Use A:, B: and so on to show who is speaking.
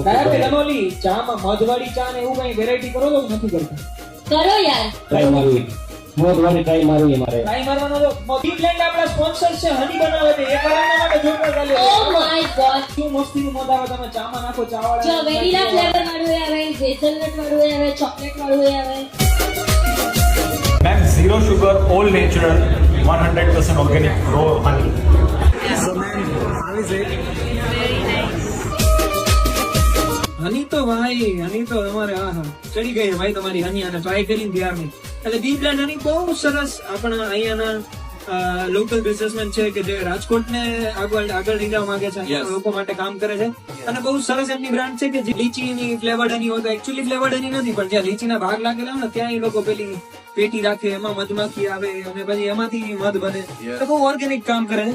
A: કનોલી ચામાં મધવાળી ચા ને એવું કઈ વેરાયટી કરો તો નથી કરતા?
B: કરો યાર.
C: ટ્રાય મારવી, મોદવાળી ટ્રાય મારવી મારે.
A: ટ્રાય મારવાનો તો મોદીલેન્ડ આપણા સ્પોન્સર છે, હની બનાવે છે, એ કારણના માટે જોરદાર ચાલે.
B: Oh my God.
A: શું મસ્તીનું મધ આવે, તમે ચામાં નાખો, ચા
B: જો
A: વાળા
B: વેનીલા ફ્લેવર વાળું આવે, હેઝલનટ વાળું આવે, ચોકલેટ વાળું આવે.
D: Ma'am, zero sugar, all natural, 100% organic raw honey.
E: So ma'am, how is it?
A: હની તો ભાઈ, હની તો તમારે હા ચડી ગઈ છે ભાઈ તમારી હની, અને ટ્રાય કરીને ત્યારની. એટલે બી બ્લેન્ડ હની બહુ સરસ આપણા અહીંયાના લોકલ બિઝનેસમેન છે કે જે રાજકોટને આગળ લઈ જવા માંગે છે, લોકો માટે કામ કરે છે, અને બહુ સરસ એમની બ્રાન્ડ છે કે જે લીચીની ફ્લેવર્ડ હની હોય. એકચ્યુઅલી ફ્લેવર્ડ હની નથી, પણ જ્યાં લીચીના ભાગ લાગેલા હોય ને ત્યાં એ લોકો પેલી પેટી રાખે, એમાં મધમાખી આવે અને પછી એમાંથી મધ બને. તો બહુ ઓર્ગેનિક કામ કરે છે.